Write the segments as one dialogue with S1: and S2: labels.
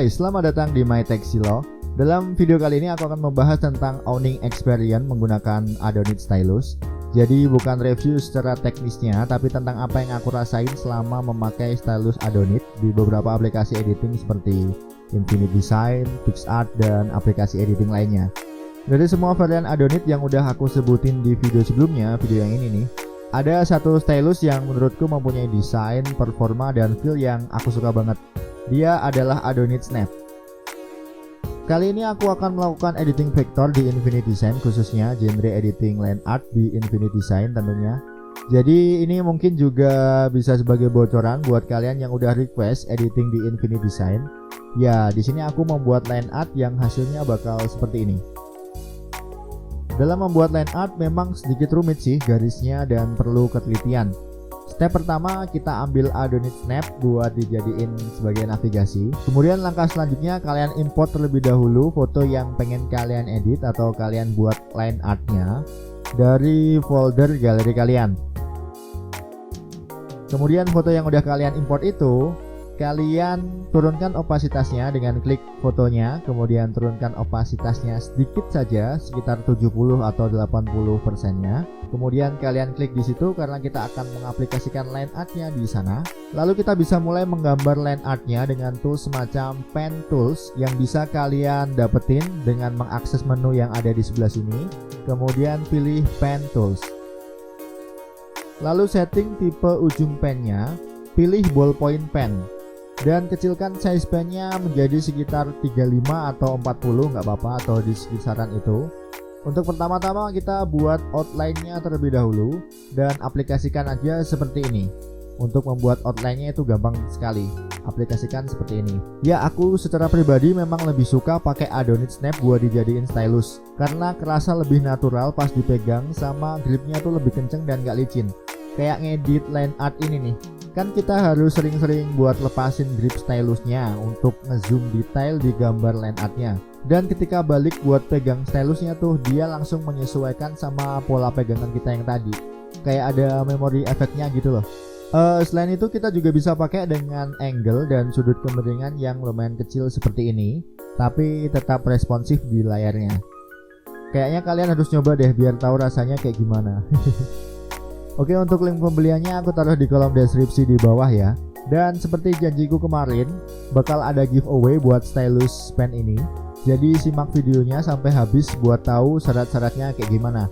S1: guys, selamat datang di MyTechSilo. Dalam video kali ini aku akan membahas tentang owning experience menggunakan Adonit Stylus. Jadi bukan review secara teknisnya, tapi tentang apa yang aku rasain selama memakai stylus Adonit di beberapa aplikasi editing seperti Infinite Design, PicsArt, dan aplikasi editing lainnya. Dari semua varian Adonit yang udah aku sebutin di video sebelumnya, video yang ini nih, ada satu stylus yang menurutku mempunyai desain, performa, dan feel yang aku suka banget. Dia adalah Adonit Snap. Kali ini aku akan melakukan editing vektor di Infinite Design, khususnya genre editing line art di Infinite Design tentunya. Jadi ini mungkin juga bisa sebagai bocoran buat kalian yang udah request editing di Infinite Design. Ya, di sini aku membuat line art yang hasilnya bakal seperti ini. Dalam membuat line art memang sedikit rumit sih garisnya dan perlu ketelitian. Step pertama, kita ambil Adonit Snap buat dijadiin sebagai navigasi. Kemudian langkah selanjutnya kalian import terlebih dahulu foto yang pengen kalian edit atau kalian buat line artnya dari folder galeri kalian. Kemudian foto yang udah kalian import itu kalian turunkan opasitasnya dengan klik fotonya, kemudian turunkan opasitasnya sedikit saja, sekitar 70 atau 80%-nya. Kemudian kalian klik di situ karena kita akan mengaplikasikan line artnya di sana. Lalu kita bisa mulai menggambar line artnya dengan tools semacam pen tools yang bisa kalian dapetin dengan mengakses menu yang ada di sebelah sini. Kemudian pilih pen tools. Lalu setting tipe ujung pennya, pilih ballpoint pen. Dan kecilkan size pennya menjadi sekitar 35 atau 40, nggak apa-apa, atau di kisaran itu. Untuk pertama-tama kita buat outline-nya terlebih dahulu dan aplikasikan aja seperti ini. Untuk membuat outline-nya itu gampang sekali, aplikasikan seperti ini. Ya, aku secara pribadi memang lebih suka pakai Adonit Snap buat dijadiin stylus karena kerasa lebih natural pas dipegang, sama gripnya tuh lebih kenceng dan gak licin. Kayak ngedit line art ini nih, kan kita harus sering-sering buat lepasin grip stylusnya untuk ngezoom detail di gambar line artnya. Dan ketika balik buat pegang stylusnya tuh, dia langsung menyesuaikan sama pola pegangan kita yang tadi. Kayak ada memory efeknya gitu loh. Selain itu kita juga bisa pakai dengan angle dan sudut kemiringan yang lumayan kecil seperti ini, tapi tetap responsif di layarnya. Kayaknya kalian harus nyoba deh biar tahu rasanya kayak gimana. Oke, untuk link pembeliannya aku taruh di kolom deskripsi di bawah ya. Dan seperti janjiku kemarin, bakal ada giveaway buat stylus pen ini. Jadi simak videonya sampai habis buat tahu syarat-syaratnya kayak gimana.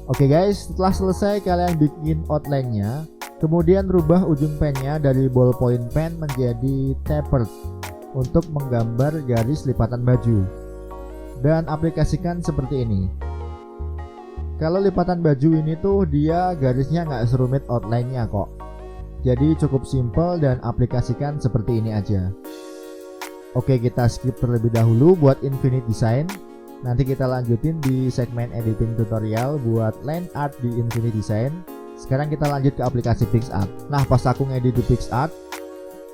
S1: Oke guys, setelah selesai kalian bikin outline-nya, kemudian rubah ujung pennya dari ballpoint pen menjadi tapered untuk menggambar garis lipatan baju. Dan aplikasikan seperti ini. Kalau lipatan baju ini tuh dia garisnya nggak serumit outline-nya kok. Jadi cukup simple dan aplikasikan seperti ini aja. Oke, kita skip terlebih dahulu buat Infinite Design. Nanti kita lanjutin di segmen editing tutorial buat line art di Infinite Design. Sekarang kita lanjut ke aplikasi PicsArt. Nah, pas aku ngedit di PicsArt,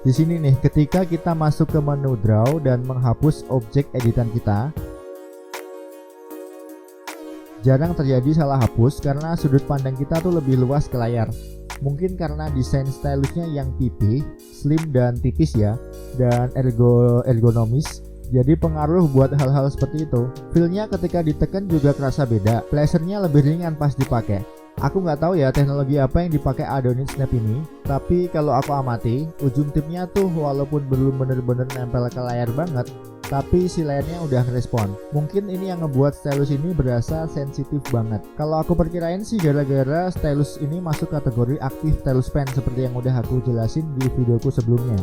S1: di sini nih ketika kita masuk ke menu draw dan menghapus objek editan kita, jarang terjadi salah hapus karena sudut pandang kita tuh lebih luas ke layar. Mungkin karena desain stylusnya yang pipih, slim dan tipis ya, dan ergonomis. Jadi pengaruh buat hal-hal seperti itu. Feel-nya ketika ditekan juga kerasa beda. Pleasure-nya lebih ringan pas dipakai. Aku nggak tahu ya teknologi apa yang dipakai Adonit Snap ini, tapi kalau aku amati, ujung tipnya tuh walaupun belum bener-bener nempel ke layar banget, tapi si layarnya udah ngerespon. Mungkin ini yang ngebuat stylus ini berasa sensitif banget. Kalau aku perkirain sih gara-gara stylus ini masuk kategori aktif stylus pen seperti yang udah aku jelasin di videoku sebelumnya.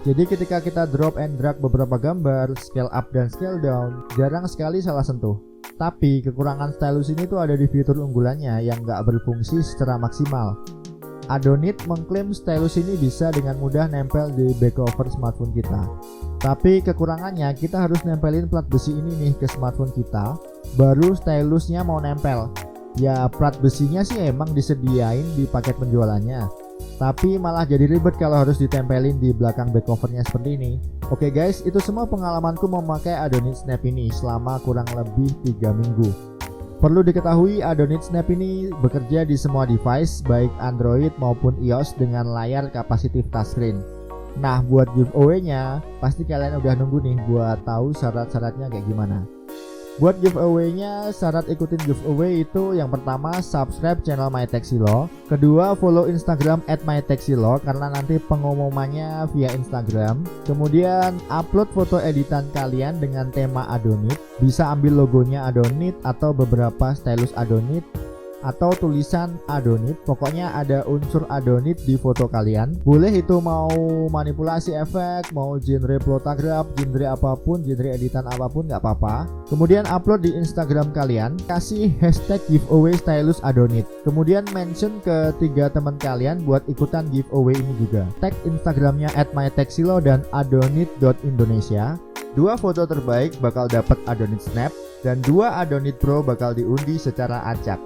S1: Jadi ketika kita drop and drag beberapa gambar, scale up dan scale down, jarang sekali salah sentuh. Tapi kekurangan stylus ini tuh ada di fitur unggulannya yang nggak berfungsi secara maksimal. Adonit mengklaim stylus ini bisa dengan mudah nempel di back cover smartphone kita. Tapi kekurangannya kita harus nempelin plat besi ini nih ke smartphone kita, baru stylusnya mau nempel. Ya plat besinya sih emang disediain di paket penjualannya, tapi malah jadi ribet kalau harus ditempelin di belakang back covernya seperti ini. Oke guys, itu semua pengalamanku memakai Adonit Snap ini selama kurang lebih 3 minggu. Perlu diketahui Adonit Snap ini bekerja di semua device baik Android maupun iOS dengan layar kapasitif touchscreen. Nah, buat giveaway-nya pasti kalian udah nunggu nih buat tahu syarat-syaratnya kayak gimana. Buat giveaway-nya, syarat ikutin giveaway itu yang pertama subscribe channel MyTechSilo, kedua follow Instagram @mytechsilo karena nanti pengumumannya via Instagram, kemudian upload foto editan kalian dengan tema Adonit, bisa ambil logonya Adonit atau beberapa stylus Adonit atau tulisan Adonit, pokoknya ada unsur Adonit di foto kalian. Boleh itu mau manipulasi efek, mau genre photograph, genre apapun, genre editan apapun nggak apa-apa. Kemudian upload di Instagram kalian, kasih hashtag giveaway stylus Adonit, kemudian mention ke 3 teman kalian buat ikutan giveaway ini juga. Tag Instagramnya @mytechsilo dan adonit.indonesia. 2 foto terbaik bakal dapat Adonit Snap dan 2 Adonit Pro bakal diundi secara acak.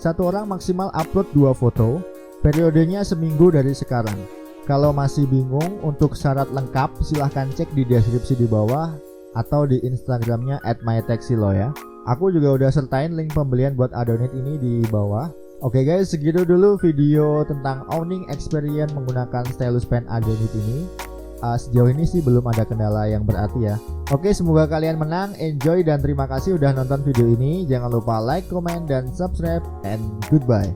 S1: 1 orang maksimal upload 2 foto, periodenya seminggu dari sekarang. Kalau masih bingung untuk syarat lengkap, silahkan cek di deskripsi di bawah atau di Instagramnya @mytechsilo ya. Aku juga udah sertain link pembelian buat Adonit ini di bawah. Oke guys, segitu dulu video tentang owning experience menggunakan stylus pen Adonit ini. Sejauh ini sih belum ada kendala yang berarti ya. Oke, semoga kalian menang, enjoy, dan terima kasih udah nonton video ini. Jangan lupa like, comment, dan subscribe, and goodbye.